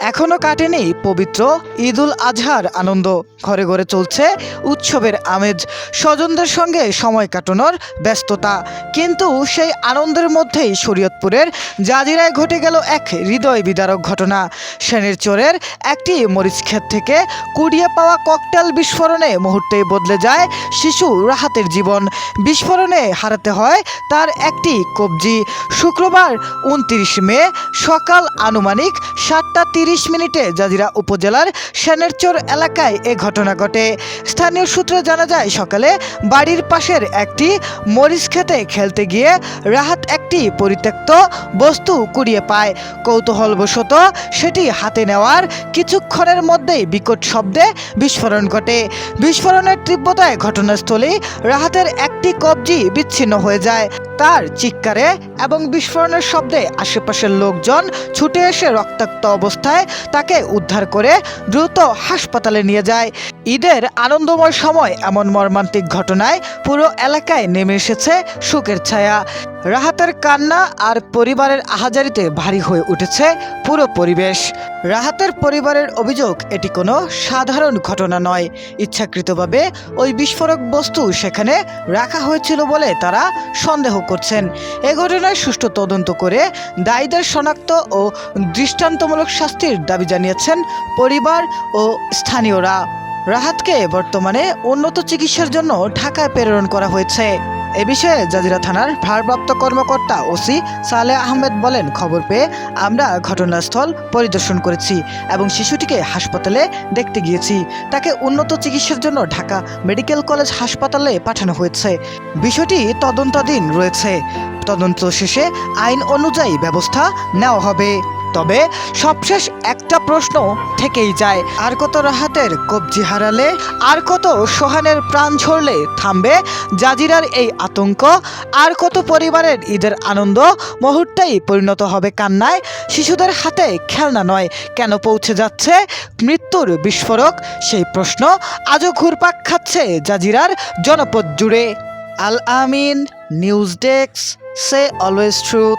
এখনো কাটেনি পবিত্র ঈদুল আজহার আনন্দ। ঘরে ঘরে চলছে উৎসবের আমেজ, স্বজনদের সঙ্গে সময় কাটানোর ব্যস্ততা। কিন্তু সেই আনন্দের মধ্যেই শরীয়তপুরের জাজিরায় ঘটে গেল এক হৃদয় বিদারক ঘটনা। সেনের চরের একটি মরিচক্ষেত থেকে কুড়িয়ে পাওয়া ককটেল বিস্ফোরণে মুহূর্তেই বদলে যায় শিশু রাহাতের জীবন। বিস্ফোরণে হারাতে হয় তার একটি কবজি। শুক্রবার ২৯ মে সকাল আনুমানিক ৭টা ৩০ জাজিরা উপজেলার সেনেরচর এলাকায় এ ঘটনা ঘটে। স্থানীয় সূত্রে জানা যায়, সকালে বাড়ির পাশের একটি মরিচ খেতে খেলতে গিয়ে রাহাত একটি পরিত্যক্ত বস্তু কুড়িয়ে পায়। কৌতূহলবশত সেটি হাতে নেওয়ার কিছুক্ষণের মধ্যেই বিকট শব্দে বিস্ফোরণ ঘটে। বিস্ফোরণের তীব্রতায় ঘটনাস্থলেই রাহাতের একটি কবজি বিচ্ছিন্ন হয়ে যায়। তার চিৎকারে এবং বিস্ফোরণের শব্দে আশেপাশের লোকজন ছুটে এসে রক্তাক্ত অবস্থায় তাকে উদ্ধার করে দ্রুত হাসপাতালে নিয়ে যায়। ঈদের আনন্দময় সময় এমন মর্মান্তিক ঘটনায় পুরো এলাকায় নেমে এসেছে শোকের ছায়া। রাহাতের কান্না আর পরিবারের আহাজারিতে ভারী হয়ে উঠেছে পুরো পরিবেশ। রাহাতের পরিবারের অভিযোগ, এটি কোনো সাধারণ ঘটনা নয়। ইচ্ছাকৃতভাবে ওই বিস্ফোরক বস্তু সেখানে রাখা হয়েছিল বলে তারা সন্দেহ করছেন। এ ঘটনায় সুষ্ঠু তদন্ত করে দায়ীদের শনাক্ত ও দৃষ্টান্তমূলক শাস্তির দাবি জানিয়েছেন পরিবার ও স্থানীয়রা। রাহাতকে বর্তমানে উন্নত চিকিৎসার জন্য ঢাকায় প্রেরণ করা হয়েছে। এ বিষয়ে জাজিরা থানার ভারপ্রাপ্ত কর্মকর্তা ওসি সালেহ আহমেদ বলেন, খবর পেয়ে আমরা ঘটনাস্থল পরিদর্শন করেছি এবং শিশুটিকে হাসপাতালে দেখতে গিয়েছি। তাকে উন্নত চিকিৎসার জন্য ঢাকা মেডিকেল কলেজ হাসপাতালে পাঠানো হয়েছে। বিষয়টি তদন্তাধীন রয়েছে। তদন্ত শেষে আইন অনুযায়ী ব্যবস্থা নেওয়া হবে। তবে সবশেষ একটা প্রশ্ন থেকেই যায়, আর কত রাহাতের কবজি হারালে, আর কত সোহানের প্রাণ ঝরলে থামবে জাজিরার এই আতঙ্ক? আর কত পরিবারের ঈদের আনন্দ মুহূর্তেই পরিণত হবে কান্নায়? শিশুদের হাতে খেলনা নয়, কেন পৌঁছে যাচ্ছে মৃত্যুর বিস্ফোরক? সেই প্রশ্ন আজও ঘুরপাক খাচ্ছে জাজিরার জনপদ জুড়ে। আল আমিন, নিউজ ডেস্ক, সে অলওয়েজ ট্রুথ।